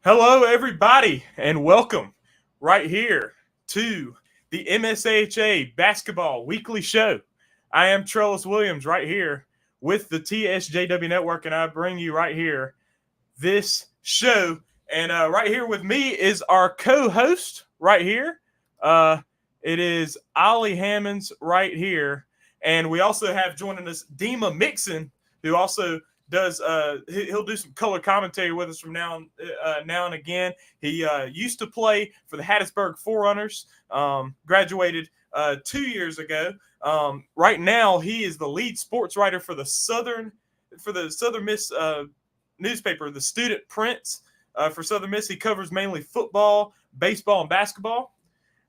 Hello, everybody, and welcome right here to the MSAHA Basketball Weekly Show. I am Trellis Williams right here with the TSJW Network, and I bring you right here this show. And right here with me is our co-host right here. Uh, it is Ollie Hammonds right here, and we also have joining us Dima Mixon, who also does he'll do some color commentary with us from now and again. He used to play for the Hattiesburg Forerunners, graduated 2 years ago. Right now, he is the lead sports writer for the Southern Miss newspaper, the Student Prince. For Southern Miss, he covers mainly football, baseball, and basketball.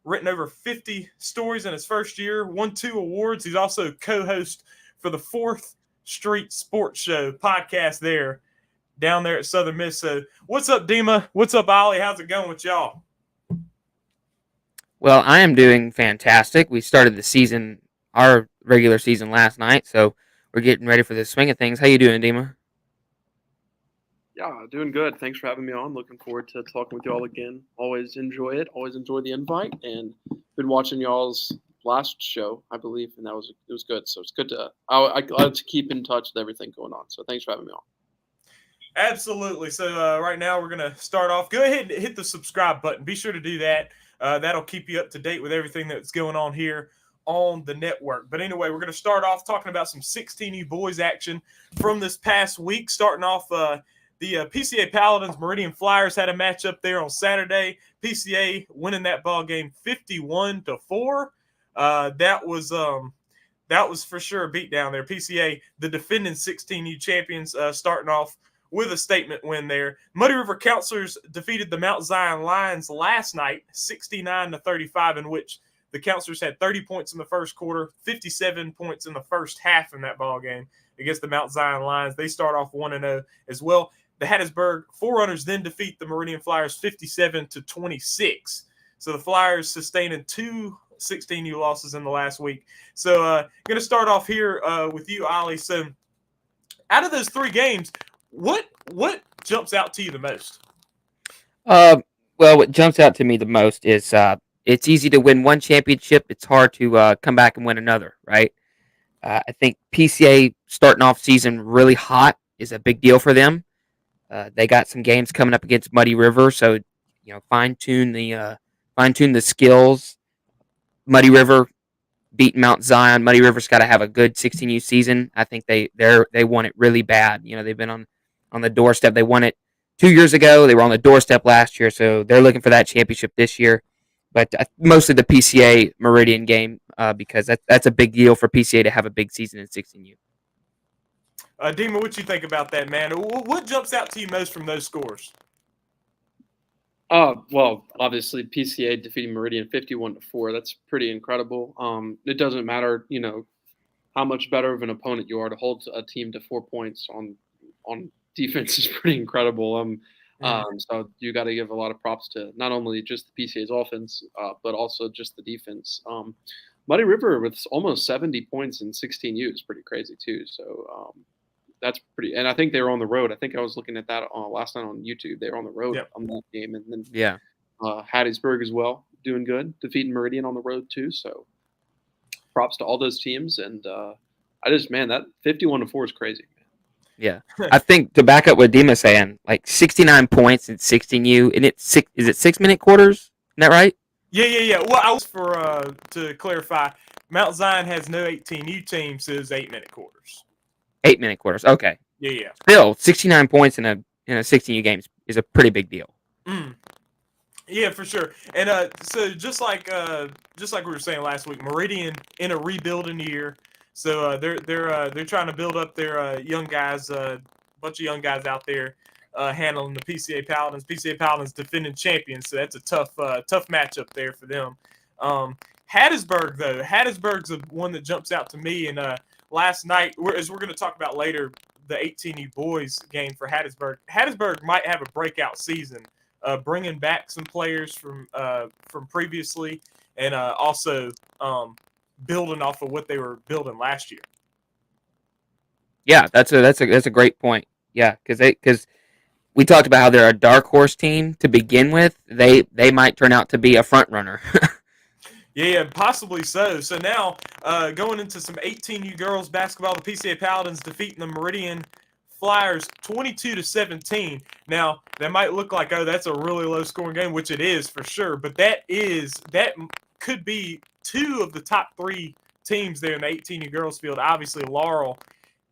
Written over 50 stories in his first year, won 2 awards. He's also co-host for the Fourth Street Sports Show podcast down there at Southern Miss. So what's up, Dima? What's up, Ollie? How's it going with y'all? Well, I am doing fantastic. We started the season, our regular season last night, so we're getting ready for the swing of things. How you doing, Dima? Yeah, doing good. Thanks for having me on. Looking forward to talking with y'all again. Always enjoy it. Always enjoy the invite, and been watching y'all's last show, I believe, and it was good. So it's good to I like to keep in touch with everything going on. So thanks for having me on. Absolutely. So right now we're going to start off. Go ahead and hit the subscribe button. Be sure to do that. That'll keep you up to date with everything that's going on here on the network. But anyway, we're going to start off talking about some 16U boys action from this past week. Starting off, the PCA Paladins Meridian Flyers had a matchup there on Saturday. PCA winning that ball game 51-4. That was for sure a beatdown there. PCA, the defending 16U champions, starting off with a statement win there. Muddy River Counselors defeated the Mount Zion Lions last night, 69-35, in which the Counselors had 30 points in the first quarter, 57 points in the first half in that ball game against the Mount Zion Lions. They start off 1-0 as well. The Hattiesburg Forerunners then defeat the Meridian Flyers 57-26. So the Flyers sustaining 2 16U losses in the last week. So going to start off here with you, Ollie. So out of those 3 games, what jumps out to you the most? Well, what jumps out to me the most is it's easy to win one championship. It's hard to come back and win another, right? I think PCA starting off season really hot is a big deal for them. They got some games coming up against Muddy River, so fine tune the skills. Muddy River beating Mount Zion. Muddy River's got to have a good 16U season. I think they want it really bad. They've been on the doorstep. They won it 2 years ago. They were on the doorstep last year, so they're looking for that championship this year. But mostly the PCA Meridian game because that's a big deal for PCA to have a big season in 16U. Dima, what you think about that, man? What jumps out to you most from those scores? Well, obviously PCA defeating Meridian 51-4. That's pretty incredible. It doesn't matter, how much better of an opponent you are, to hold a team to 4 points on defense is pretty incredible. So you got to give a lot of props to not only just the PCA's offense, but also just the defense. Muddy River with almost 70 points in 16U is pretty crazy too. So that's pretty, and I think they were on the road. I think I was looking at that last night on YouTube. They were on the road on that game, and then Hattiesburg as well, doing good, defeating Meridian on the road too. So props to all those teams, and that 51-4 is crazy. Yeah, I think to back up what Dima's saying, like 69 points in 16U, and is it 6-minute quarters? Isn't that right? Yeah. Well, I was to clarify, Mount Zion has no 18U team, so it's 8-minute quarters. 8-minute quarters. Okay. Yeah. Still, 69 points in a 16U game is a pretty big deal. Yeah, for sure. And so just like we were saying last week, Meridian in a rebuilding year. So they're trying to build up their young guys, bunch of young guys out there handling the PCA Paladins. PCA Paladins defending champions, so that's a tough matchup there for them. Hattiesburg, though, Hattiesburg's the one that jumps out to me. And last night, as we're going to talk about later, the 18U boys game for Hattiesburg. Hattiesburg might have a breakout season, bringing back some players from previously, and also building off of what they were building last year. Yeah, that's a great point. Yeah, because we talked about how they're a dark horse team to begin with. They might turn out to be a front runner. Yeah, possibly so. So now, going into some 18U girls basketball, the PCA Paladins defeating the Meridian Flyers 22-17. Now, that might look like, oh, that's a really low scoring game, which it is for sure. But that could be two of the top three teams there in the 18U girls field. Obviously, Laurel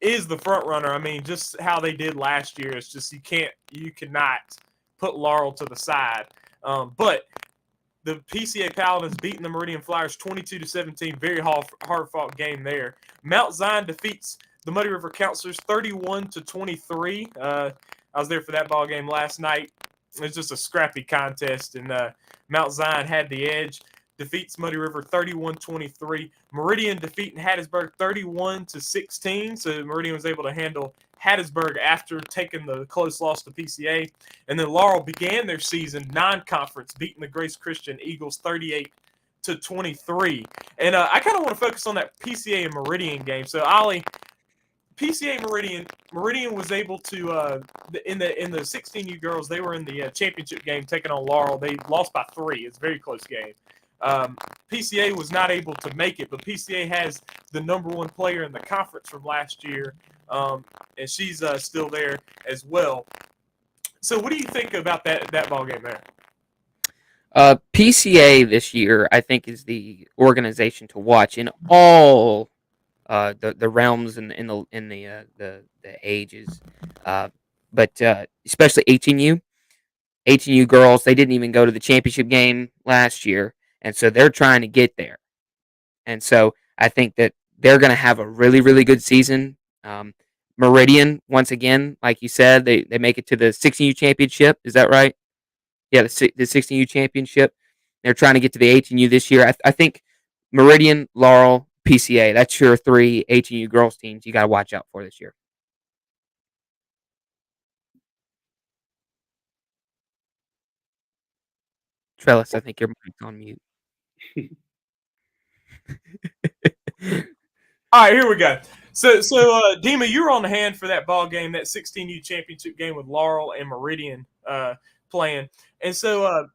is the front runner. I mean, just how they did last year, it's just you cannot put Laurel to the side. But the PCA Paladins beating the Meridian Flyers 22-17. Very hard-fought game there. Mount Zion defeats the Muddy River Counselors 31-23. I was there for that ball game last night. It was just a scrappy contest, and Mount Zion had the edge. Defeats Muddy River 31-23. Meridian defeating Hattiesburg 31-16. So Meridian was able to handle Hattiesburg after taking the close loss to PCA. And then Laurel began their season non-conference, beating the Grace Christian Eagles 38-23. And I kind of want to focus on that PCA and Meridian game. So Ollie, PCA Meridian was able to in the 16U girls, they were in the championship game taking on Laurel. They lost by 3. It's a very close game. PCA was not able to make it, but PCA has the number 1 player in the conference from last year, and she's still there as well. So what do you think about that ball game there? PCA this year, I think, is the organization to watch in all the realms and in the ages, but especially 18U. 18U girls, they didn't even go to the championship game last year, and so they're trying to get there. And so I think that they're going to have a really, really good season. Meridian, once again, like you said, they make it to the 16U championship. Is that right? Yeah, the 16U championship. They're trying to get to the 18U this year. I think Meridian, Laurel, PCA, that's your 3 18U girls teams you got to watch out for this year. Trellis, I think your mic's on mute. All right, here we go. So Dima, you were on the hand for that ball game, that 16U championship game with Laurel and Meridian playing. And so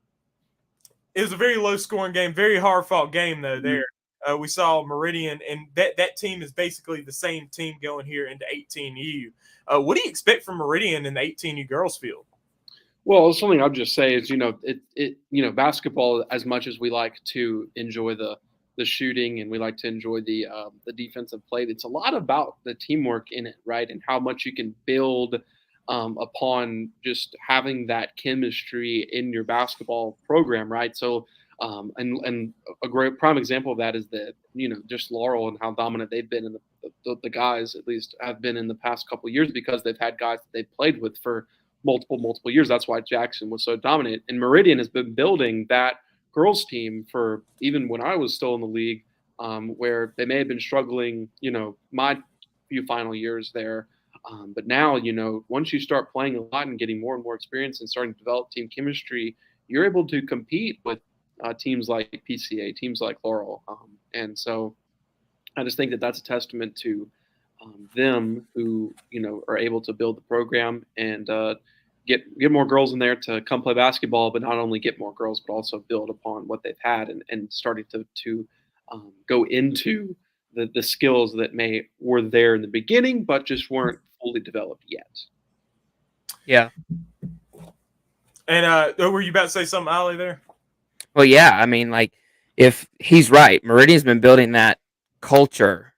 it was a very low-scoring game, very hard-fought game, though, there. We saw Meridian, and that team is basically the same team going here into 18U. What do you expect from Meridian in the 18U girls field? Well, something I'll just say is, basketball, as much as we like to enjoy the shooting and we like to enjoy the defensive play, it's a lot about the teamwork in it, right? And how much you can build upon just having that chemistry in your basketball program, right? So, and a great prime example of that is that, just Laurel and how dominant they've been, and the guys at least have been in the past couple of years, because they've had guys that they've played with for multiple years. That's why Jackson was so dominant. And Meridian has been building that girls team for even when I was still in the league, where they may have been struggling, my few final years there. But now, once you start playing a lot and getting more and more experience and starting to develop team chemistry, you're able to compete with teams like PCA, teams like Laurel. And so I just think that that's a testament to them who, are able to build the program and get more girls in there to come play basketball, but not only get more girls, but also build upon what they've had and starting to go into the skills that were there in the beginning, but just weren't fully developed yet. Yeah. And were you about to say something, Ollie, there? Well, yeah. I mean, like, if he's right, Meridian's been building that culture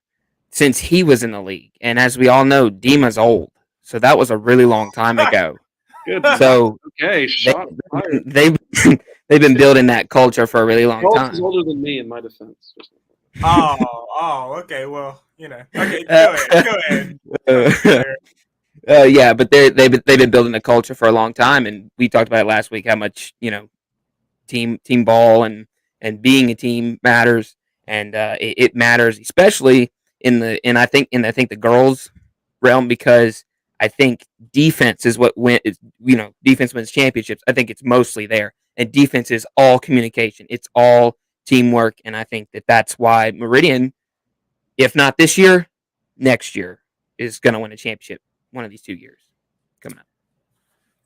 since he was in the league. And as we all know, Dima's old. So that was a really long time ago. Good. So okay, they've been building that culture for a really long time. He's older than me, in my defense. Okay. Well, Okay, go ahead. Yeah, but they've been building a culture for a long time, and we talked about it last week how much team ball and being a team matters, and it matters especially in the girls realm, because I think defense is what defense wins championships. I think it's mostly there, and defense is all communication. It's all teamwork, and I think that's why Meridian, if not this year, next year is going to win a championship one of these 2 years coming up.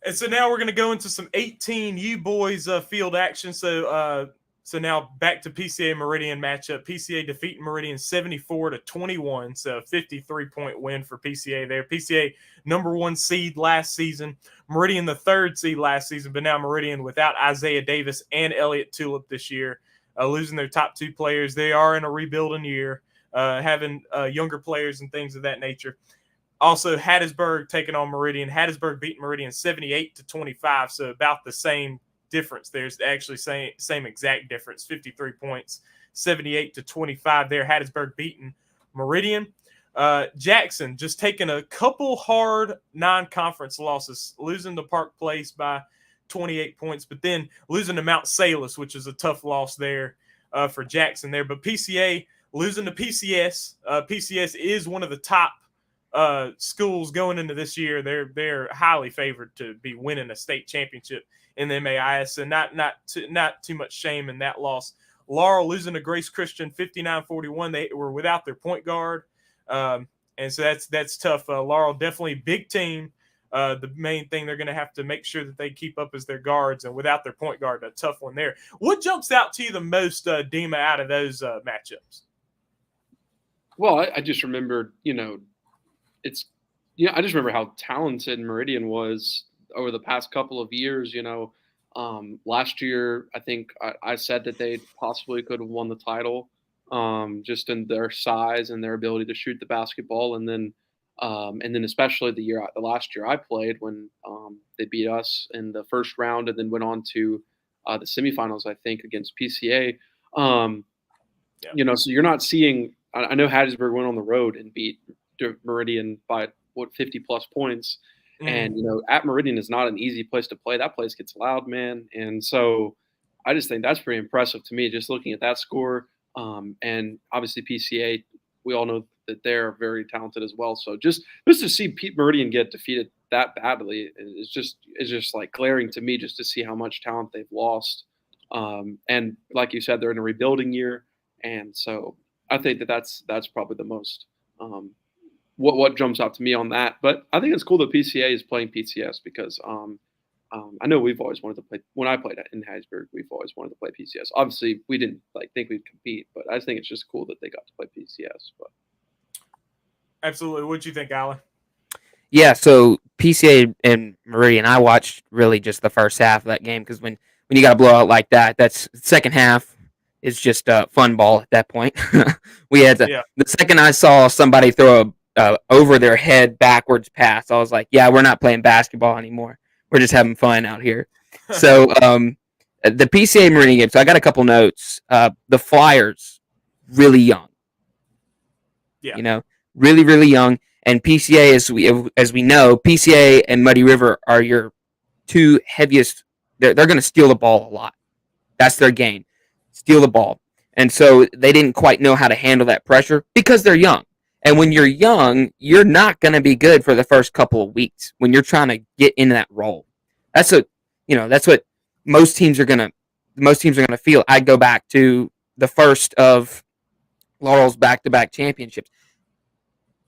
And so now we're going to go into some 18U boys field action. So now back to PCA Meridian matchup. PCA defeating Meridian 74-21. So 53-point win for PCA there. PCA #1 seed last season. Meridian the 3rd seed last season, but now Meridian without Isaiah Davis and Elliott Tulip this year, losing their top 2 players. They are in a rebuilding year, having younger players and things of that nature. Also, Hattiesburg taking on Meridian. Hattiesburg beating Meridian 78-25, so about the same difference. There's actually same exact difference, 53 points, 78-25 there. Hattiesburg beating Meridian. Jackson just taking a couple hard non-conference losses, losing to Park Place by 28 points, but then losing to Mount Salus, which is a tough loss there for Jackson there. But PCA losing to PCS. PCS is one of the top schools going into this year. They're highly favored to be winning a state championship in the MAIS, so not too much shame in that loss. Laurel losing to Grace Christian 59-41. They were without their point guard, and so that's tough. Laurel definitely big team. The main thing they're going to have to make sure that they keep up is their guards, and without their point guard, a tough one there. What jumps out to you the most, Dima, out of those matchups? Well, I just remembered, I just remember how talented Meridian was over the past couple of years. Last year, I think I said that they possibly could have won the title, just in their size and their ability to shoot the basketball. And then especially the last year I played when they beat us in the first round and then went on to the semifinals, I think, against PCA. So you're not seeing. I know Hattiesburg went on the road and beat Meridian by 50 plus points. And, at Meridian is not an easy place to play. That place gets loud, man. And so I just think that's pretty impressive to me, just looking at that score. And obviously PCA, we all know that they're very talented as well. So just to see Meridian get defeated that badly is just like glaring to me, just to see how much talent they've lost. And like you said, they're in a rebuilding year. And so I think that's probably the most, what jumps out to me on that. But I think it's cool that PCA is playing PCS because I know we've always wanted to play. When I played in Hattiesburg, we've always wanted to play PCS. Obviously, we didn't think we'd compete, but I think it's just cool that they got to play PCS. But absolutely, what do you think, Alan? Yeah, so PCA and Meridian, I watched really just the first half of that game because when you got a blowout like that, that's second half is just fun ball at that point. We had the second I saw somebody throw a over their head backwards pass, I was like, yeah, we're not playing basketball anymore. We're just having fun out here. So the PCA Meridian game, so I got a couple notes. The Flyers, really young. Yeah. Really, really young. And PCA, as we know, PCA and Muddy River are your two heaviest. They're going to steal the ball a lot. That's their game. Steal the ball. And so they didn't quite know how to handle that pressure because they're young. And when you're young, you're not going to be good for the first couple of weeks when you're trying to get into that role. That's what most teams are going to feel. I go back to the first of Laurel's back-to-back championships.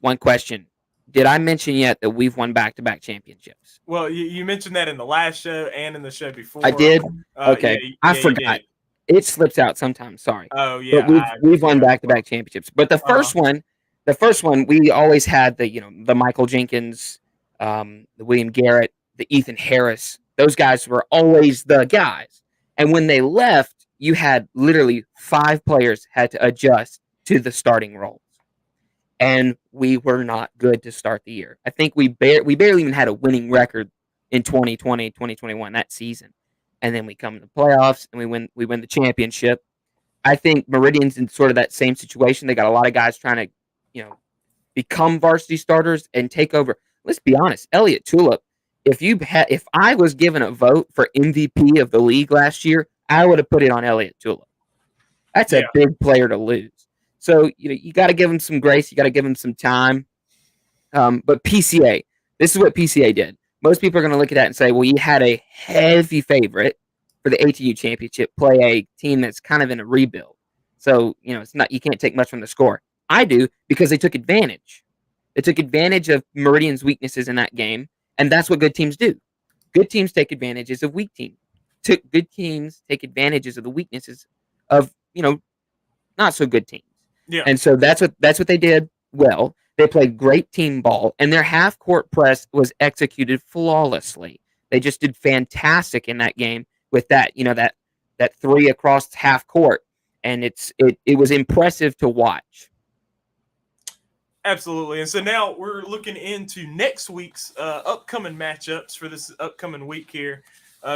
One question. Did I mention yet that we've won back-to-back championships? Well, you mentioned that in the last show and in the show before. I did? Okay. I forgot. It slips out sometimes. Sorry. Oh, yeah. But we've won back-to-back championships. But the first one, we always had the Michael Jenkins, the William Garrett, the Ethan Harris. Those guys were always the guys. And when they left, you had literally 5 players had to adjust to the starting roles. And we were not good to start the year. I think we barely even had a winning record in 2020, 2021, that season. And then we come to the playoffs and we win the championship. I think Meridian's in sort of that same situation. They got a lot of guys trying to, become varsity starters and take over. Let's be honest, Elliott Tulip, if I was given a vote for MVP of the league last year, I would have put it on Elliott Tulip. That's a big player to lose. So, you got to give him some grace. You got to give him some time. But PCA, this is what PCA did. Most people are going to look at that and say, well, you had a heavy favorite for the ATU championship play a team that's kind of in a rebuild. So, it's not, you can't take much from the score. I do because they took advantage. They took advantage of Meridian's weaknesses in that game. And that's what good teams do. good teams take advantages of weak teams. Good teams take advantages of the weaknesses of not so good teams. Yeah. And so that's what they did well. They played great team ball, and their half court press was executed flawlessly. They just did fantastic in that game with that that three across half court, and it was impressive to watch. Absolutely. And so now we're looking into next week's upcoming matchups for this upcoming week here,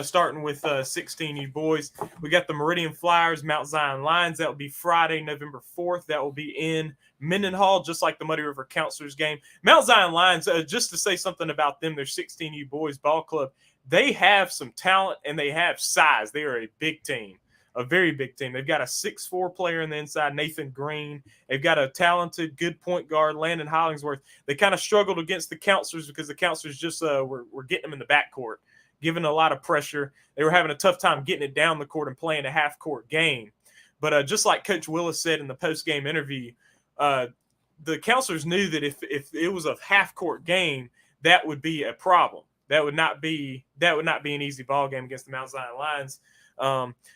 starting with 16U boys. We got the Meridian Flyers, Mount Zion Lions. That will be Friday, November 4th. That will be in Mendenhall, just like the Muddy River Counselors game. Mount Zion Lions, just to say something about them, their 16U boys ball club, they have some talent and they have size. They are a big team. A very big team. They've got a 6'4" player on the inside, Nathan Green. They've got a talented, good point guard, Landon Hollingsworth. They kind of struggled against the Counselors because the Counselors just were getting them in the backcourt, giving a lot of pressure. They were having a tough time getting it down the court and playing a half-court game. But just like Coach Willis said in the post-game interview, the Counselors knew that if it was a half-court game, that would be a problem. That would not be an easy ball game against the Mount Zion Lions.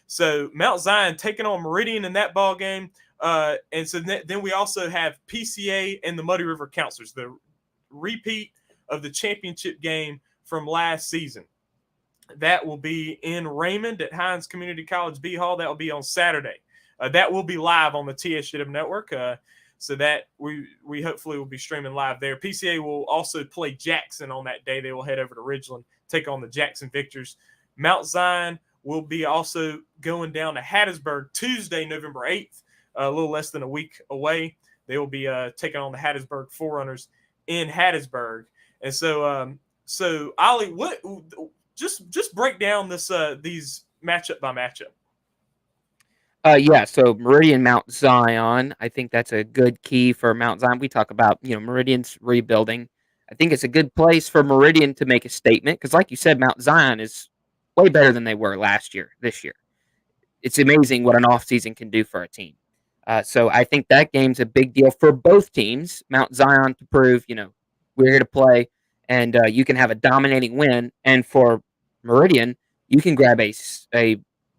So Mount Zion taking on Meridian in that ball game. And so then we also have PCA and the Muddy River Counselors, the repeat of the championship game from last season. That will be in Raymond at Hines Community College B Hall. That will be on Saturday. That will be live on the TSU Network. So that we hopefully will be streaming live there. PCA will also play Jackson on that day. They will head over to Ridgeland, take on the Jackson Victors. Mount Zion will be also going down to Hattiesburg Tuesday, November 8th, a little less than a week away. They will be taking on the Hattiesburg Forerunners in Hattiesburg. And so Ollie, what just break down these matchup by matchup. So Meridian Mount Zion, I think that's a good key for Mount Zion. We talk about, Meridian's rebuilding. I think it's a good place for Meridian to make a statement because, like you said, Mount Zion is way better than they were this year. It's amazing what an offseason can do for a team. So I think that game's a big deal for both teams. Mount Zion to prove, we're here to play, and you can have a dominating win. And for Meridian, you can grab a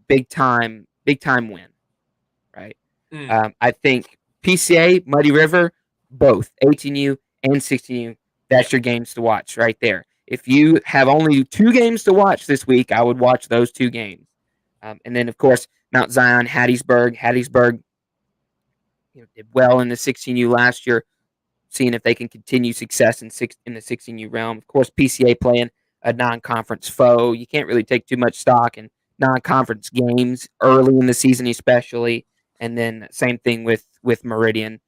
big time win. Right. I think PCA, Muddy River, both 18U and 16U, that's your games to watch right there. If you have only 2 games to watch this week, I would watch those 2 games. And then, of course, Mount Zion, Hattiesburg. Hattiesburg did well in the 16U last year, seeing if they can continue success in the 16U realm. Of course, PCA playing a non-conference foe. You can't really take too much stock in non-conference games early in the season, especially. And then same thing with Meridian,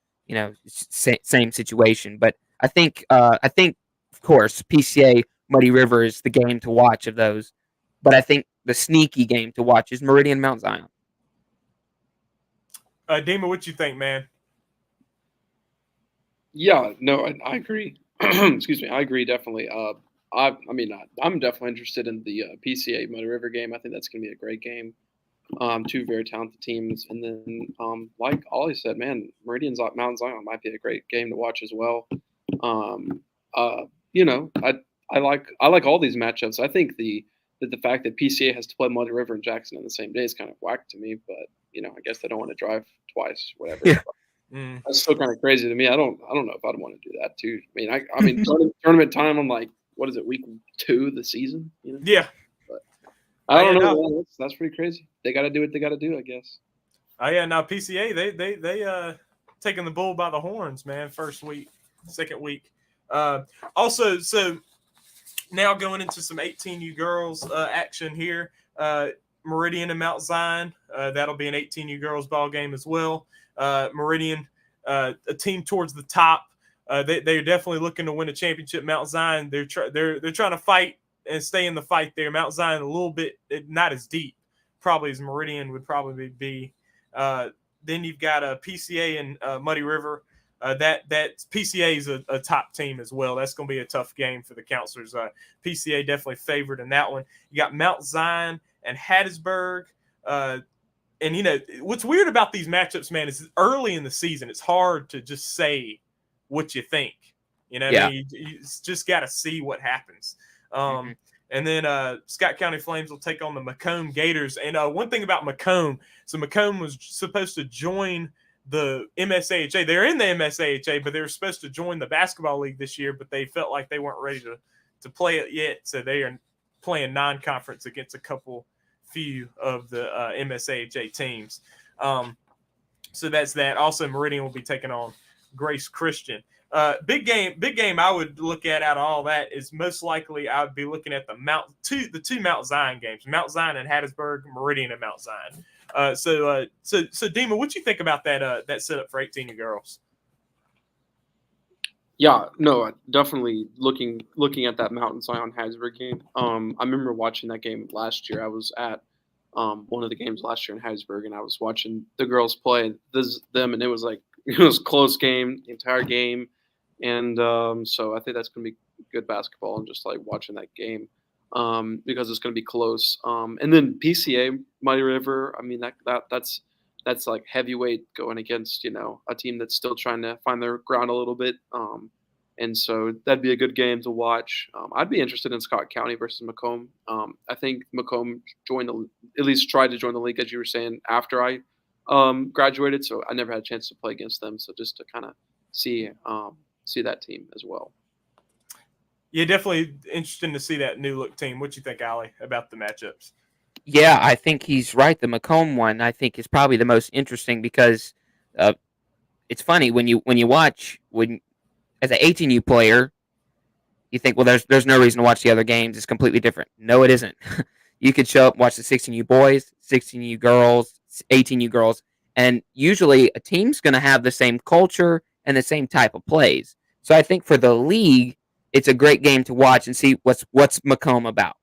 same situation. But I think of course PCA Muddy River is the game to watch of those. But I think the sneaky game to watch is Meridian Mount Zion. Dima, what you think, man? Yeah, no, I agree. Excuse me, I agree definitely. I'm definitely interested in the PCA Muddy River game. I think that's going to be a great game. 2 very talented teams, and then like Ollie said, man, Meridian's Mount Zion might be a great game to watch as well. I like all these matchups. I think the fact that PCA has to play Muddy River and Jackson on the same day is kind of whack to me, but I guess they don't want to drive twice, whatever. Yeah. That's still kind of crazy to me. I don't know if I'd want to do that too. I mean, tournament time on what is it, week 2 of the season? Yeah. But I don't know. That's pretty crazy. They got to do what they got to do, I guess. Oh yeah, now PCA they taking the bull by the horns, man. First week, second week. Also, so now going into some 18U girls action here. Meridian and Mount Zion. That'll be an 18U girls ball game as well. Meridian, a team towards the top. They're definitely looking to win a championship. Mount Zion, they're trying to fight and stay in the fight there. Mount Zion a little bit not as deep, probably as Meridian would probably be. Then you've got a PCA and Muddy River. That PCA is a top team as well. That's going to be a tough game for the Counselors. PCA definitely favored in that one. You got Mount Zion and Hattiesburg. And what's weird about these matchups, man, is early in the season, it's hard to just say what you think. Yeah. I mean, you just got to see what happens. And then Scott County Flames will take on the Macomb Gators. And one thing about Macomb, so Macomb was supposed to join the MSAHA. They're in the MSAHA, but they were supposed to join the basketball league this year, but they felt like they weren't ready to play it yet. So they are playing non-conference against a few of the MSAHA teams. So that's that. Also, Meridian will be taking on Grace Christian. Big game I would look at out of all that is most likely I would be looking at the two Mount Zion games, Mount Zion and Hattiesburg, Meridian and Mount Zion. So Dima, what you think about that setup for 18U girls? Yeah, no, definitely looking at that Mount Zion Hattiesburg game. I remember watching that game last year. I was at one of the games last year in Hattiesburg, and I was watching the girls play them, and it was like it was a close game, the entire game. And so I think that's going to be good basketball and just like watching that game because it's going to be close. And then PCA, Muddy River, I mean, that's like heavyweight going against, a team that's still trying to find their ground a little bit. And so that'd be a good game to watch. I'd be interested in Scott County versus Macomb. I think Macomb at least tried to join the league, as you were saying, after I graduated. So I never had a chance to play against them. So just to kind of see that team as well. Yeah, definitely interesting to see that new look team. What you think, Ollie, about the matchups? Yeah, I think he's right. The Macomb one, I think, is probably the most interesting because it's funny when you watch as an 18U player, you think, well, there's no reason to watch the other games. It's completely different. No, it isn't. You could show up and watch the 16U boys, 16U girls, 18U girls, and usually a team's going to have the same culture and the same type of plays. So I think for the league, it's a great game to watch and see what's Macomb about.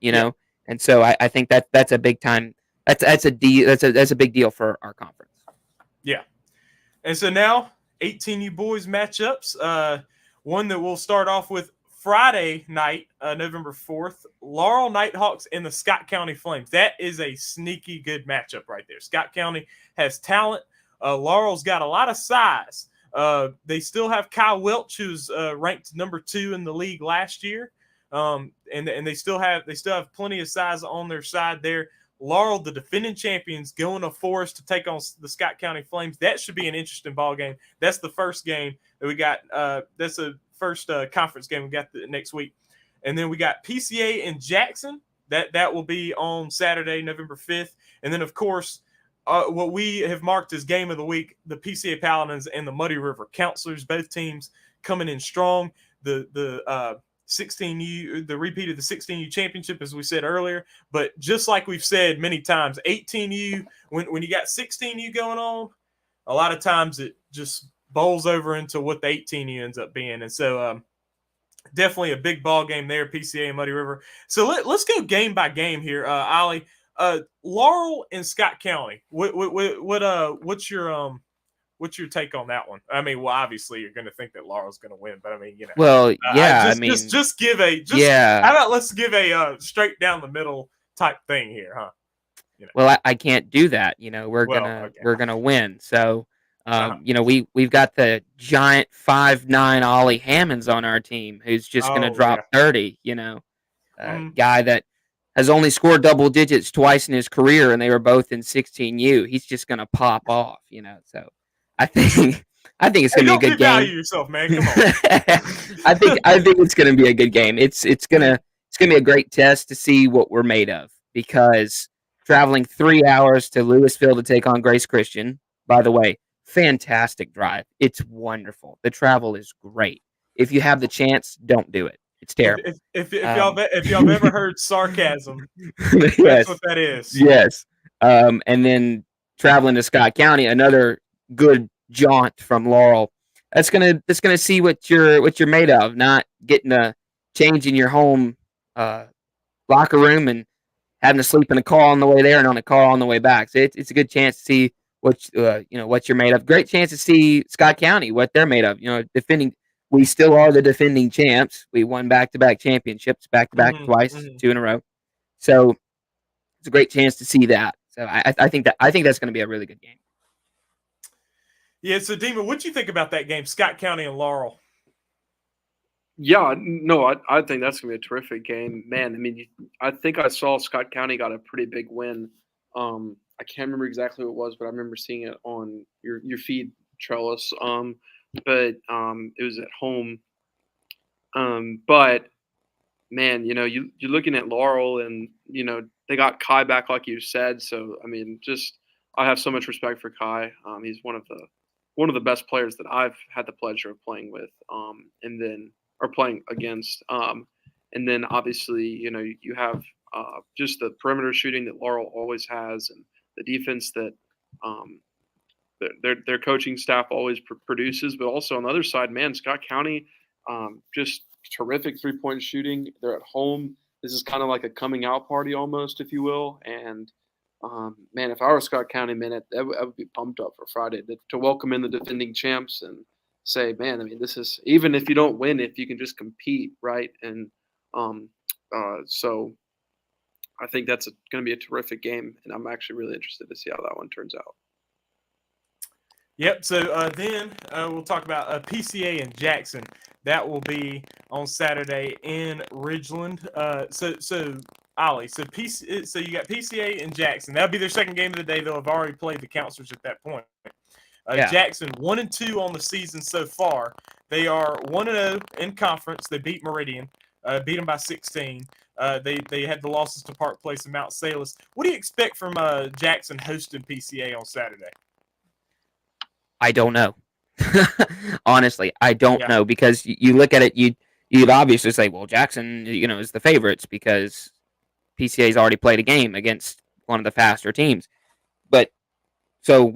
Yeah. And so I think that's a big time. That's a big deal for our conference. Yeah, and so now 18U boys matchups. One that we'll start off with Friday night, November 4th, Laurel Nighthawks and the Scott County Flames. That is a sneaky good matchup right there. Scott County has talent. Laurel's got a lot of size. They still have Kyle Welch, who's ranked number 2 in the league last year. And they still have plenty of size on their side there. Laurel, the defending champions, going to Forest to take on the Scott County Flames. That should be an interesting ball game. That's the first game that we got. That's the first conference game we got next week. And then we got PCA in Jackson. That will be on Saturday, November 5th. And then, of course, what we have marked as game of the week, the PCA Paladins and the Muddy River Counselors, both teams coming in strong. The 16U, the repeat of the 16U championship, as we said earlier. But just like we've said many times, 18U, when you got 16U going on, a lot of times it just bowls over into what the 18U ends up being. And so definitely a big ball game there, PCA and Muddy River. So let's go game by game here, Ollie. Laurel and Scott County. What's your take on that one? I mean, well, obviously you're going to think that Laurel's going to win, but I mean, Well, yeah, how about let's give a straight down the middle type thing here, huh? Well, I can't do that. We're gonna win. So, we've got the giant 5'9" Ollie Hammonds on our team, who's just gonna drop 30. Guy that has only scored double digits twice in his career, and they were both in 16U. He's just gonna pop off. So I think it's gonna be a good game. Value yourself, man. Come on. I think it's gonna be a good game. It's gonna be a great test to see what we're made of, because traveling 3 hours to Louisville to take on Grace Christian, by the way, fantastic drive. It's wonderful. The travel is great. If you have the chance, don't do it. It's terrible. If y'all have ever heard sarcasm, yes. That's what that is. Yes. And then traveling to Scott County, another good jaunt from Laurel. That's gonna see what you're made of. Not getting a change in your home locker room and having to sleep in a car on the way there and on a car on the way back. So it's a good chance to see what you're made of. Great chance to see Scott County, what they're made of. We still are the defending champs. We won back-to-back championships, back-to-back twice, 2 in a row. So it's a great chance to see that. So I think that's going to be a really good game. Yeah. So Dima, what do you think about that game, Scott County and Laurel? Yeah, no, I think that's gonna be a terrific game, man. I mean, I think I saw Scott County got a pretty big win. I can't remember exactly what it was, but I remember seeing it on your feed, Trellis. It was at home. But man, you're looking at Laurel, and they got Kai back, like you said. So I mean, just I have so much respect for Kai. He's one of the best players that I've had the pleasure of playing with, and then or playing against. And then obviously, you have just the perimeter shooting that Laurel always has, and the defense that um, their coaching staff always produces. But also on the other side, man, Scott County, just terrific 3-point shooting. They're at home. This is kind of like a coming out party almost, if you will. And man, if I were Scott County, man, I would be pumped up for Friday to welcome in the defending champs and say, man, I mean, this is, even if you don't win, if you can just compete, right? And um, so I think that's going to be a terrific game, and I'm actually really interested to see how that one turns out. Yep. So then we'll talk about PCA in Jackson. That will be on Saturday in Ridgeland. So Ollie, so you got PCA in Jackson. That'll be their second game of the day. They'll have already played the counselors at that point. Yeah. Jackson 1-2 on the season so far. They are 1-0 in conference. They beat Meridian, beat them by 16. They had the losses to Park Place and Mount Salus. What do you expect from Jackson hosting PCA on Saturday? I don't know. Honestly, I don't know, because you look at it, you'd obviously say, well, Jackson, is the favorites because PCA's already played a game against one of the faster teams. But so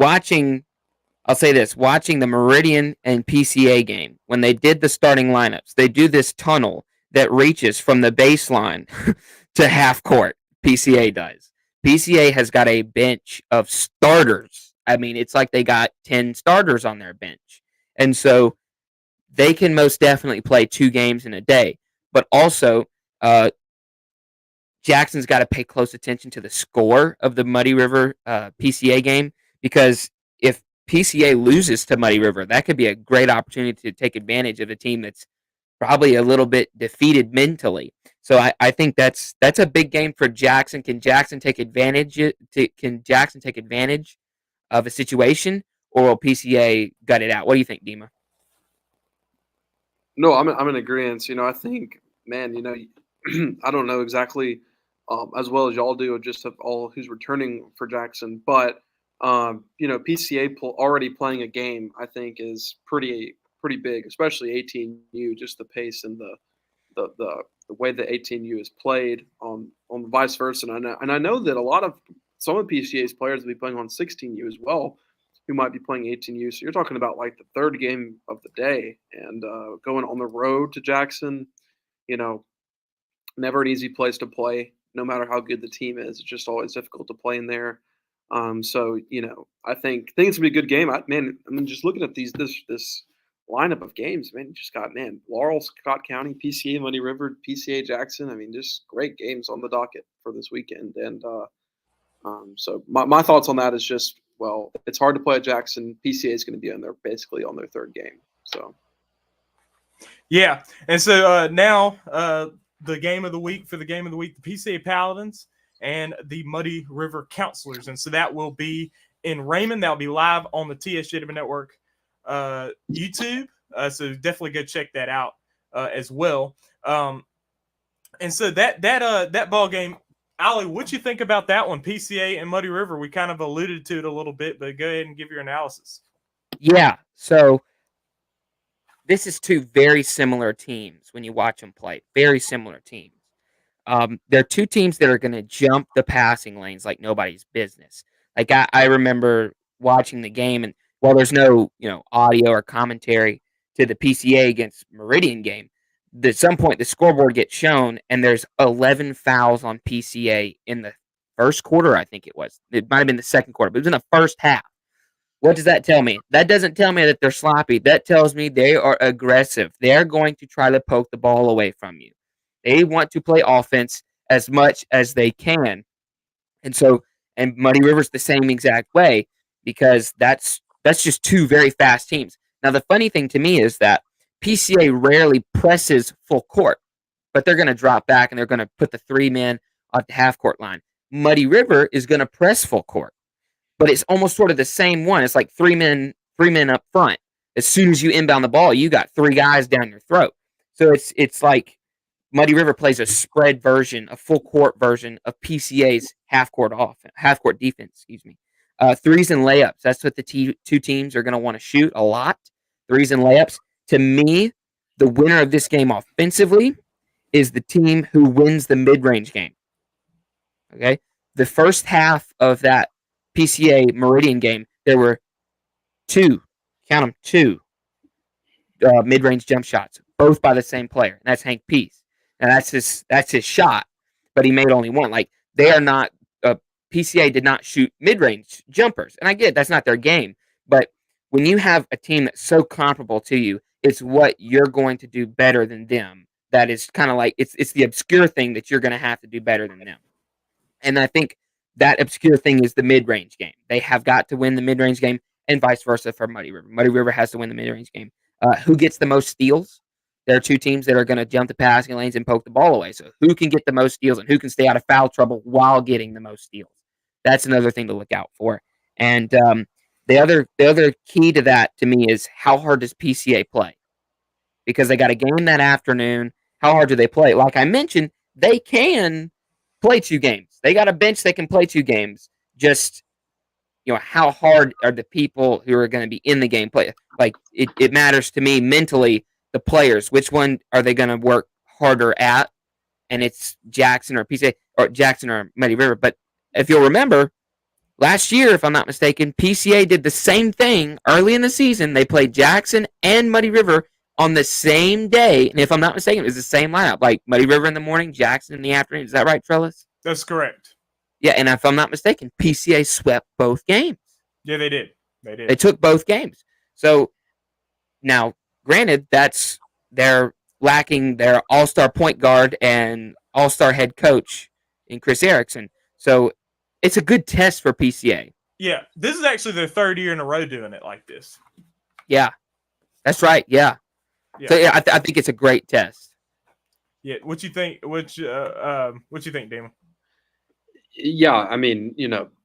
I'll say this, watching the Meridian and PCA game, when they did the starting lineups, they do this tunnel that reaches from the baseline to half court. PCA does. PCA has got a bench of starters. I mean, it's like they got 10 starters on their bench. And so they can most definitely play 2 games in a day. But also, Jackson's got to pay close attention to the score of the Muddy River PCA game, because if PCA loses to Muddy River, that could be a great opportunity to take advantage of a team that's probably a little bit defeated mentally. So I think that's a big game for Jackson. Can Jackson take advantage of a situation, or will PCA gut it out? What do you think, Dima? No, I'm in agreement. I think, man, I don't know exactly as well as y'all do, just of all who's returning for Jackson, but PCA already playing a game, I think, is pretty big, especially 18U. Just the pace and the way that 18U is played on the vice versa. And I know that some of PCA's players will be playing on 16U as well, who might be playing 18U. So you're talking about like the third game of the day, and going on the road to Jackson, never an easy place to play, no matter how good the team is. It's just always difficult to play in there. So I think it's gonna be a good game. I mean, just looking at this lineup of games, man, you just got, Laurel, Scott County, PCA, Muddy River, PCA, Jackson. I mean, just great games on the docket for this weekend. And so my thoughts on that is just, well, it's hard to play at Jackson. PCA is going to be basically on their third game. So yeah, and so now the game of the week, the PCA Paladins and the Muddy River Counselors. And so that will be in Raymond. That will be live on the TSJW Network YouTube. So definitely go check that out as well. And so that ball game, Ollie, what you think about that one, PCA and Muddy River? We kind of alluded to it a little bit, but go ahead and give your analysis. Yeah, so this is 2 very similar teams when you watch them play. Very similar teams. They're 2 teams that are going to jump the passing lanes like nobody's business. Like I remember watching the game, and while there's no audio or commentary to the PCA against Meridian game, at some point the scoreboard gets shown, and there's 11 fouls on PCA in the first quarter. I think it was. It might have been the second quarter, but it was in the first half. What does that tell me? That doesn't tell me that they're sloppy. That tells me they are aggressive. They're going to try to poke the ball away from you. They want to play offense as much as they can. And Muddy River's the same exact way, because that's just 2 very fast teams. Now, the funny thing to me is that PCA rarely presses full court, but they're going to drop back and they're going to put the 3 men at the half court line. Muddy River is going to press full court, but it's almost sort of the same one. It's like 3 men up front. As soon as you inbound the ball, you got 3 guys down your throat. So it's like Muddy River plays a spread version, a full court version of PCA's half court defense. Excuse me. Threes and layups. That's what the two teams are going to want to shoot a lot. Threes and layups. To me, the winner of this game offensively is the team who wins the mid-range game. Okay, the first half of that PCA Meridian game, there were 2 mid-range jump shots, both by the same player, and that's Hank Peace. And that's his shot, but he made only one. Like, they are not PCA did not shoot mid-range jumpers, and I get that's not their game. But when you have a team that's so comparable to you, it's what you're going to do better than them. That is kind of like it's the obscure thing that you're going to have to do better than them. And I think that obscure thing is the mid-range game. They have got to win the mid-range game, and vice versa for Muddy River. Muddy River has to win the mid-range game. Who gets the most steals? There are 2 teams that are going to jump the passing lanes and poke the ball away. So who can get the most steals and who can stay out of foul trouble while getting the most steals? That's another thing to look out for. And the other key to that, to me, is how hard does PCA play? Because they got a game that afternoon. How hard do they play? Like I mentioned, they can play 2 games. They got a bench that can play 2 games. Just, how hard are the people who are going to be in the game play? Like, it matters to me mentally, the players. Which one are they going to work harder at? And it's Jackson or PCA, or Jackson or Muddy River. But if you'll remember, last year, if I'm not mistaken, PCA did the same thing early in the season. They played Jackson and Muddy River on the same day. And if I'm not mistaken, it was the same lineup. Like, Muddy River in the morning, Jackson in the afternoon. Is that right, Trellis? That's correct. Yeah, and if I'm not mistaken, PCA swept both games. Yeah, they did. They took both games. So, now, granted, they're lacking their all-star point guard and all-star head coach in Chris Erickson. So, it's a good test for PCA. Yeah, this is actually their 3rd year in a row doing it like this. Yeah, that's right. Yeah. So, yeah, I think it's a great test. Yeah, what you think? What you think, Damon? Yeah, I mean,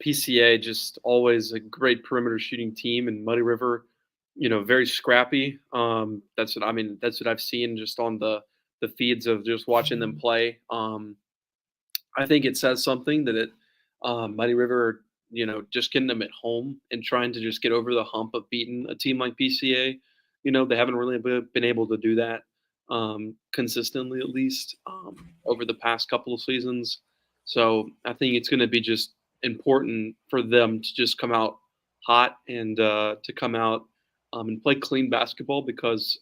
PCA just always a great perimeter shooting team, and Muddy River, very scrappy. That's what I've seen just on the feeds of just watching them play. I think it says something that Muddy River, just getting them at home and trying to just get over the hump of beating a team like PCA. They haven't really been able to do that consistently, at least over the past couple of seasons. So I think it's going to be just important for them to just come out hot and to come out and play clean basketball, because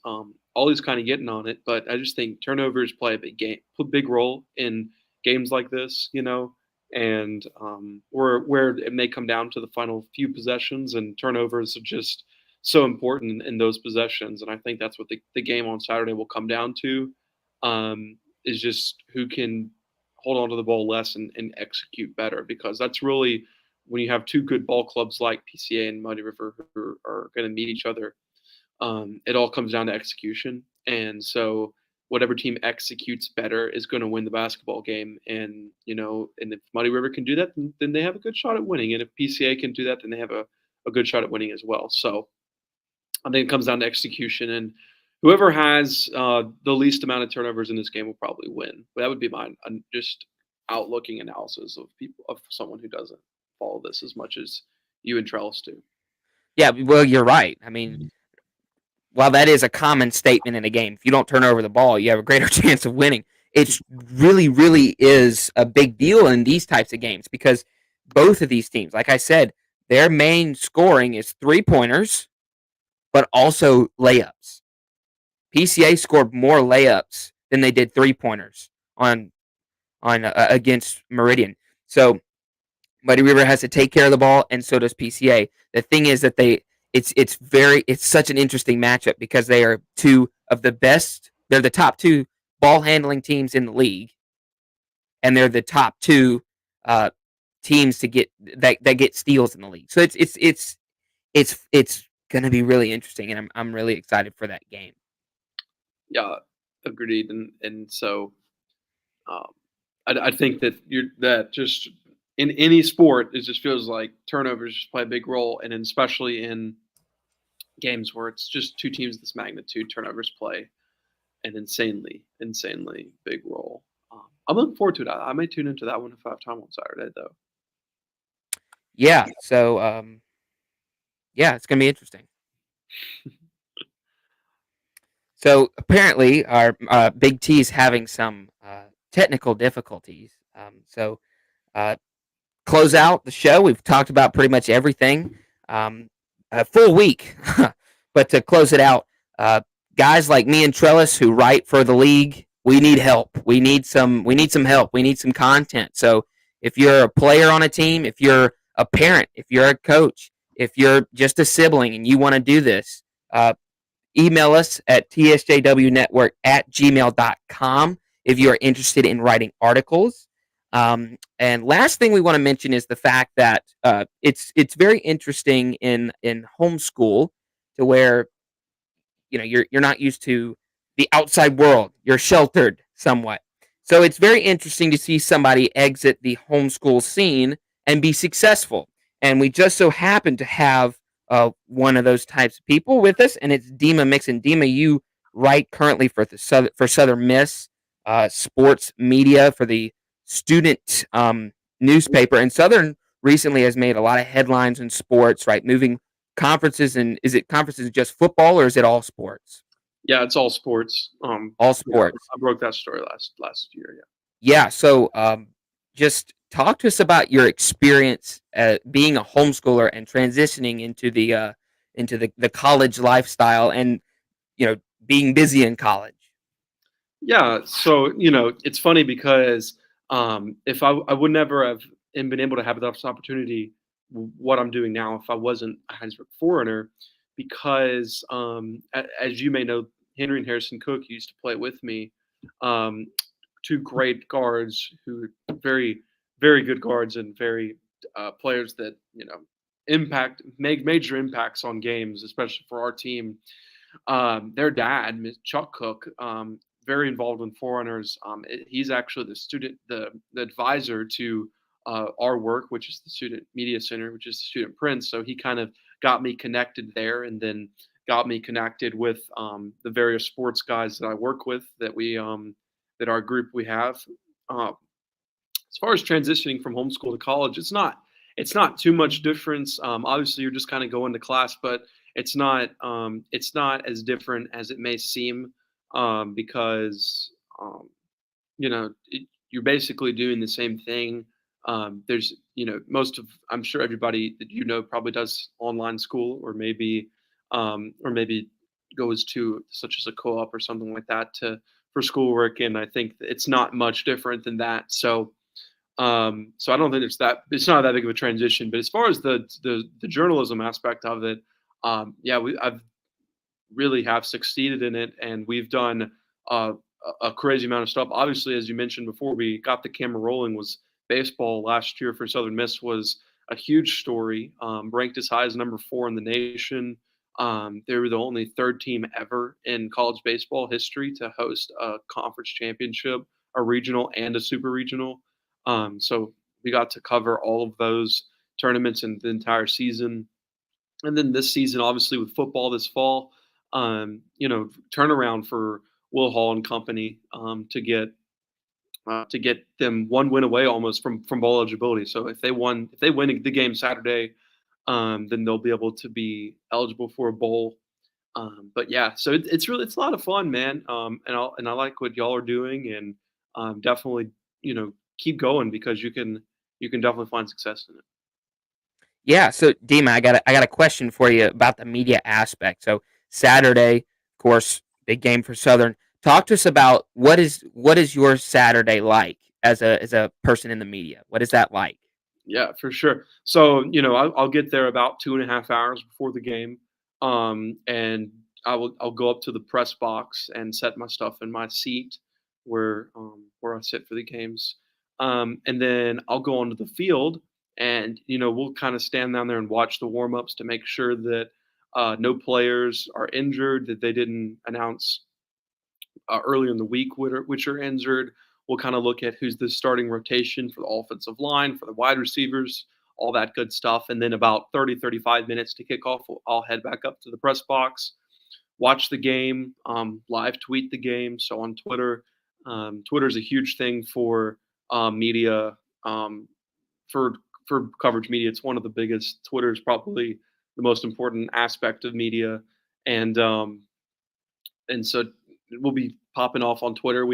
Ollie's kind of getting on it. But I just think turnovers play a big role in games like this, and where it may come down to the final few possessions, and turnovers are just so important in those possessions. And I think that's what the game on Saturday will come down to, is just who can hold on to the ball less and execute better, because that's really when you have 2 good ball clubs like PCA and Muddy River who are going to meet each other. It all comes down to execution. And so whatever team executes better is going to win the basketball game. And, and if Muddy River can do that, then they have a good shot at winning. And if PCA can do that, then they have a good shot at winning as well. So I think it comes down to execution, and whoever has the least amount of turnovers in this game will probably win. But that would be my just outlooking analysis of someone who doesn't follow this as much as you and Trellis do. Yeah, well, you're right. I mean, while that is a common statement in a game, if you don't turn over the ball, you have a greater chance of winning. It really, really is a big deal in these types of games, because both of these teams, like I said, their main scoring is 3-pointers, but also layups. PCA scored more layups than they did 3-pointers on against Meridian. So Muddy River has to take care of the ball, and so does PCA. The thing is that it's such an interesting matchup, because they are 2 of the best. They're the top 2 ball handling teams in the league, and they're the top 2 teams to get steals in the league. So it's going to be really interesting, and I'm really excited for that game. Yeah, agreed. And so um, I think that just in any sport, it just feels like turnovers just play a big role, and then especially in games where it's just two teams this magnitude, turnovers play an insanely big role. I'm looking forward to it. I may tune into that one if I have time on Saturday, though. Yeah. So yeah, it's gonna be interesting. So apparently, our Big T is having some technical difficulties. So uh, close out the show. We've talked about pretty much everything. A full week, but to close it out, uh, guys like me and Trellis who write for the league, we need help. We need some. We need some help. We need some content. So if you're a player on a team, if you're a parent, if you're a coach, if you're just a sibling and you want to do this, email us at tsjwnetwork@gmail.com if you are interested in writing articles. And last thing we want to mention is the fact that it's very interesting in homeschool to where you're not used to the outside world. You're sheltered somewhat. So it's very interesting to see somebody exit the homeschool scene and be successful. And we just so happen to have one of those types of people with us, and it's Dima Mixon. Dima, you write currently for Southern Miss sports media for the student newspaper, and Southern recently has made a lot of headlines in sports, right? Moving conferences, and is it conferences just football or is it all sports? Yeah, it's all sports. All Yeah, sports. I broke that story last year. Yeah. Yeah. So, just talk to us about your experience being a homeschooler and transitioning into the college lifestyle, and being busy in college. Yeah, so it's funny because if I would never have and been able to have this opportunity, what I'm doing now, if I wasn't a Heinsberg foreigner, because as you may know, Henry and Harrison Cook used to play with me, um, two great guards who very very good guards and very players that make major impacts on games, especially for our team. Their dad, Chuck Cook, very involved in foreigners. He's actually the advisor to our work, which is the Student Media Center, which is the Student Print. So he kind of got me connected there, and then got me connected with the various sports guys that I work with that our group we have. Uh, as far as transitioning from homeschool to college, it's not too much difference. Obviously, you're just kind of going to class, but it's not as different as it may seem because you're basically doing the same thing. There's most of I'm sure everybody that probably does online school or maybe goes to such as a co-op or something like that to for schoolwork, and I think it's not much different than that. So I don't think it's not that big of a transition. But as far as the journalism aspect of it, yeah, I've really have succeeded in it, and we've done uh, a crazy amount of stuff. Obviously, as you mentioned before, we got the camera rolling. Was baseball last year for Southern Miss was a huge story, ranked as high as number 4 in the nation. They were the only third team ever in college baseball history to host a conference championship, a regional and a super regional. So we got to cover all of those tournaments in the entire season. And then this season, obviously with football this fall, turnaround for Will Hall and company to get them one win away almost from bowl eligibility. So if they win the game Saturday, then they'll be able to be eligible for a bowl. But yeah, so it's a lot of fun, man. And I like what y'all are doing, and definitely keep going because you can definitely find success in it. Yeah. So, Dima, I got a question for you about the media aspect. So Saturday, of course, big game for Southern. Talk to us about what is your Saturday like as a person in the media? What is that like? Yeah, for sure. So, I'll get there about 2.5 hours before the game, and I'll go up to the press box and set my stuff in my seat where I sit for the games, and then I'll go onto the field, and we'll kind of stand down there and watch the warm ups to make sure that no players are injured, that they didn't announce earlier in the week which are injured. We'll kind of look at who's the starting rotation for the offensive line, for the wide receivers, all that good stuff. And then about 30, 35 minutes to kick off, I'll head back up to the press box, watch the game, live tweet the game. So on Twitter, Twitter is a huge thing for media, for coverage media. It's one of the biggest. Twitter is probably the most important aspect of media, and so we'll be popping off on Twitter.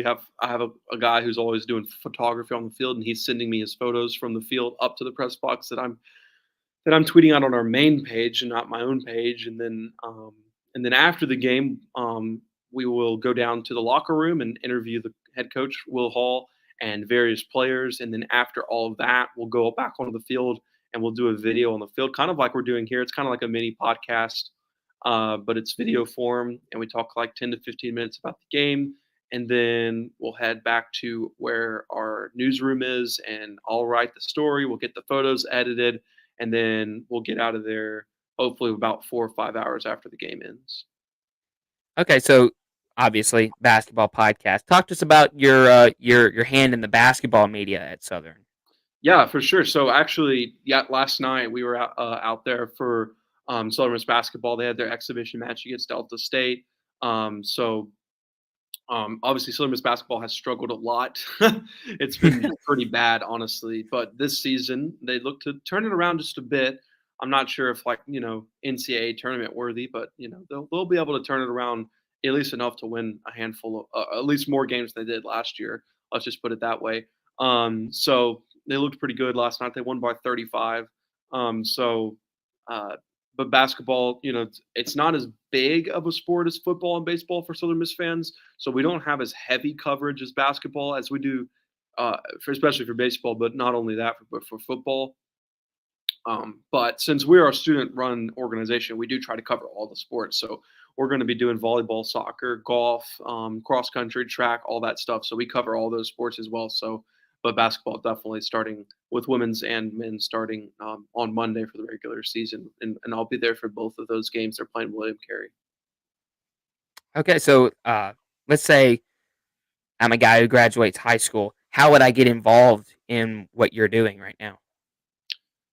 I have a guy who's always doing photography on the field, and he's sending me his photos from the field up to the press box that I'm tweeting out on our main page and not my own page. And then after the game, we will go down to the locker room and interview the head coach, Will Hall, and various players. And then after all of that, we'll go back onto the field and we'll do a video on the field, kind of like we're doing here. It's kind of like a mini podcast, but it's video form. And we talk like 10 to 15 minutes about the game. And then we'll head back to where our newsroom is, and I'll write the story. We'll get the photos edited, and then we'll get out of there hopefully about 4 or 5 hours after the game ends. Okay, so obviously basketball podcast. Talk to us about your hand in the basketball media at Southern. Yeah, for sure. So actually, last night we were out there for Southern Miss basketball. They had their exhibition match against Delta State. Obviously, Southern Miss basketball has struggled a lot. It's been pretty bad, honestly. But this season, they look to turn it around just a bit. I'm not sure if NCAA tournament worthy, but they'll be able to turn it around at least enough to win a handful of at least more games than they did last year. Let's just put it that way. So they looked pretty good last night. They won by 35. But basketball, it's not as big of a sport as football and baseball for Southern Miss fans. So we don't have as heavy coverage as basketball as we do, especially for baseball, but not only that, but for football. But since we're a student-run organization, we do try to cover all the sports. So we're going to be doing volleyball, soccer, golf, cross-country, track, all that stuff. So we cover all those sports as well. But basketball definitely starting with women's and men's starting on Monday for the regular season. And I'll be there for both of those games. They're playing William Carey. Okay, so let's say I'm a guy who graduates high school. How would I get involved in what you're doing right now?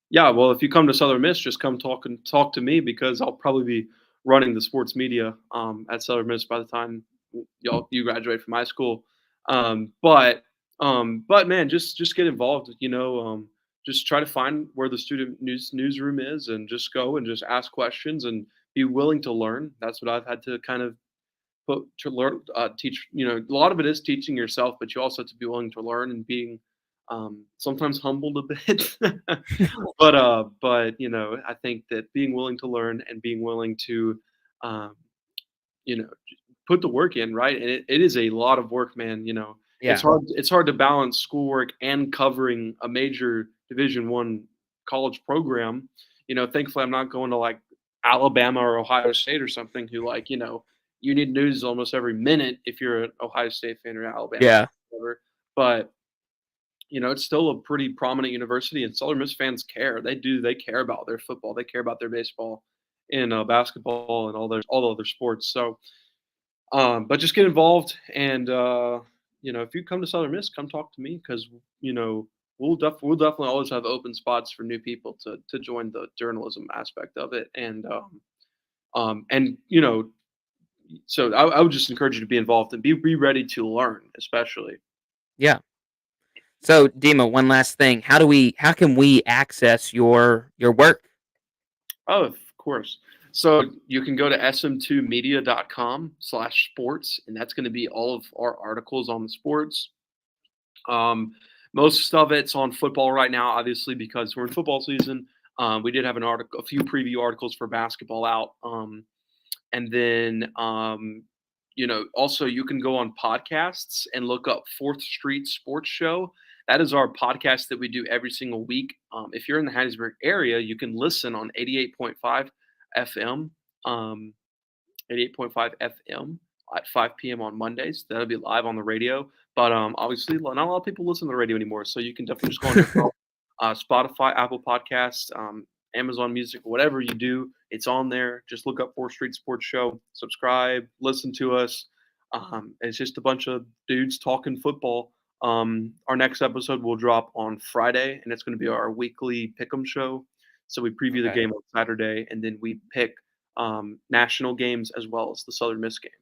Yeah, well, if you come to Southern Miss, just come talk to me, because I'll probably be running the sports media at Southern Miss by the time you graduate from high school. But man, just get involved. Just try to find where the student newsroom is, and just go and just ask questions and be willing to learn. That's what I've had to kind of teach. A lot of it is teaching yourself, but you also have to be willing to learn and being sometimes humbled a bit. but I think that being willing to learn and being willing to put the work in, right? And it is a lot of work, man. Yeah. It's hard to balance schoolwork and covering a major Division I college program. Thankfully I'm not going to like Alabama or Ohio State or something, who you need news almost every minute if you're an Ohio State fan or Alabama. Yeah. Whatever. But it's still a pretty prominent university, and Southern Miss fans care. They do. They care about their football. They care about their baseball and basketball and all the other sports. So, but just get involved. And, if you come to Southern Miss, come talk to me, because, we'll definitely always have open spots for new people to join the journalism aspect of it. So I would just encourage you to be involved and be ready to learn, especially. Yeah. So, Dima, one last thing. How can we access your work? Oh, of course. So you can go to sm2media.com/sports, and that's going to be all of our articles on the sports. Most of it's on football right now, obviously, because we're in football season. We did have a few preview articles for basketball out. And then, also you can go on podcasts and look up 4th Street Sports Show. That is our podcast that we do every single week. If you're in the Hattiesburg area, you can listen on 88.5 FM, 88.5 FM at 5 p.m. on Mondays. That'll be live on the radio. But obviously, not a lot of people listen to the radio anymore. So you can definitely just go on your phone, Spotify, Apple Podcasts, Amazon Music, whatever you do, it's on there. Just look up 4th Street Sports Show, subscribe, listen to us. It's just a bunch of dudes talking football. Our next episode will drop on Friday, and it's going to be our weekly pick'em show. So we preview the Okay. game on Saturday, and then we pick national games as well as the Southern Miss game.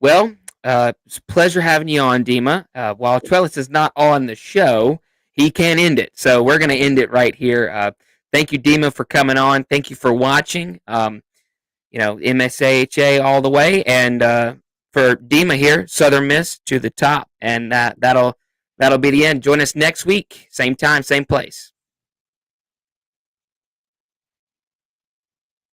Well, it's a pleasure having you on, Dima. While Trellis is not on the show, he can end it. So we're going to end it right here. Thank you, Dima, for coming on. Thank you for watching. MSAHA all the way. And for Dima here, Southern Miss to the top. And that'll be the end. Join us next week. Same time, same place.